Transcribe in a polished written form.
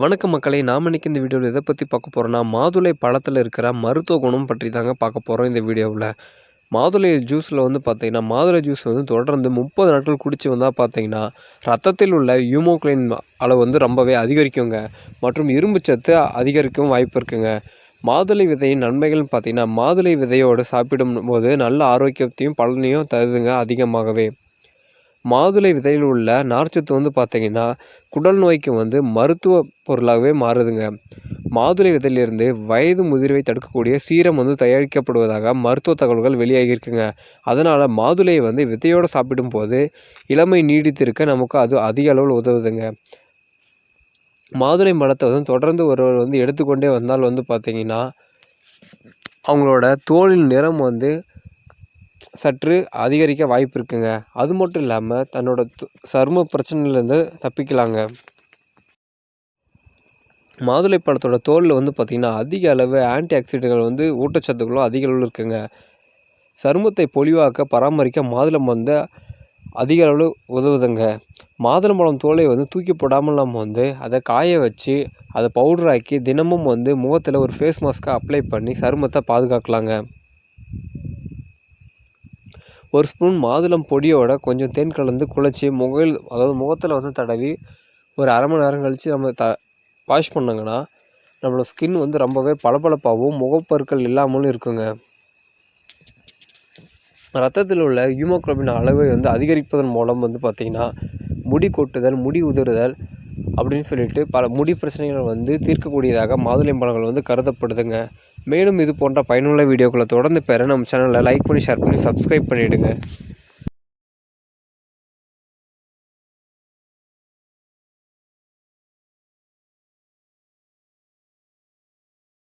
வணக்கம் மக்களே! நாம் இன்னைக்கு இந்த வீடியோவில் எதை பற்றி பார்க்க போகிறோம்னா, மாதுளை பழத்தில் இருக்கிற மருத்துவ குணம் பற்றி தாங்க பார்க்க போகிறோம் இந்த வீடியோவில். மாதுளை ஜூஸில் பார்த்தீங்கன்னா, மாதுளை ஜூஸ் தொடர்ந்து 30 நாட்கள் குடிச்சு வந்தால் பார்த்தீங்கன்னா, ரத்தத்தில் உள்ள ஹீமோகுளோபின் அளவு ரொம்பவே அதிகரிக்குங்க. மற்றும் இரும்பு சத்து அதிகரிக்கவும் வாய்ப்பு இருக்குங்க. மாதுளை விதையின் நன்மைகள்னு பார்த்தீங்கன்னா, மாதுளை விதையோடு சாப்பிடும்போது நல்ல ஆரோக்கியத்தையும் பலனையும் தருதுங்க அதிகமாகவே. மாதுளை விதையில் உள்ள நார்ச்சத்து பார்த்தீங்கன்னா, குடல் நோய்க்கு மருத்துவ பொருளாகவே மாறுதுங்க. மாதுளை விதையிலிருந்து வயது முதிர்வை தடுக்கக்கூடிய சீரம் தயாரிக்கப்படுவதாக மருத்துவ தகவல்கள் வெளியாகியிருக்குங்க. அதனால் மாதுளையை விதையோடு சாப்பிடும்போது இளமை நீடித்திருக்க நமக்கு அது அதிக அளவில் உதவுதுங்க. மாதுளை மரத்தை தொடர்ந்து ஒருவர் எடுத்துக்கொண்டே வந்தால் பார்த்தீங்கன்னா, அவங்களோட தோலின் நிறம் சற்று அதிகரிக்க வாய்ப்பு இருக்குங்க. அது மட்டும் இல்லாமல் தன்னோட சரும பிரச்சனையிலேருந்து தப்பிக்கலாங்க. மாதுளை பழத்தோட தோலில் பார்த்திங்கன்னா, அதிக அளவு ஆன்டி ஆக்சிடென்ட்கள் ஊட்டச்சத்துக்களும் அதிக அளவில் இருக்குங்க. சருமத்தை பொலிவாக்க பராமரிக்க மாதுளம் அதிக அளவில் உதவுதுங்க. மாதுளம்பழம் தோலை தூக்கி போடாமல் நம்ம அதை காய வச்சு அதை பவுடராக்கி தினமும் முகத்தில் ஒரு ஃபேஸ் மாஸ்க்கை அப்ளை பண்ணி சருமத்தை பாதுகாக்கலாங்க. ஒரு ஸ்பூன் மாதுளம் பொடியோட கொஞ்சம் தேன் கலந்து குழச்சி முகத்தில் தடவி ஒரு அரை மணி நேரம் கழித்து நம்ம வாஷ் பண்ணாங்கன்னா நம்மளோட ஸ்கின் ரொம்பவே பளபளப்பாகவும் முகப்பருக்கள் இல்லாமலும் இருக்குங்க. ரத்தத்தில் உள்ள ஹீமோகுளோபின் அளவை அதிகரிப்பதன் மூலம் பார்த்திங்கன்னா, முடி கொட்டுதல், முடி உதிர்தல் அப்படின்னு சொல்லிட்டு பல முடி பிரச்சனைகள் தீர்க்கக்கூடியதாக மாதுளை பழங்கள் கருதப்படுதுங்க. மேலும் இது போன்ற பயனுள்ள வீடியோக்களை தொடர்ந்து பெற நம்ம சேனலை லைக் பண்ணி, ஷேர் பண்ணி, சப்ஸ்கிரைப் பண்ணிவிடுங்க.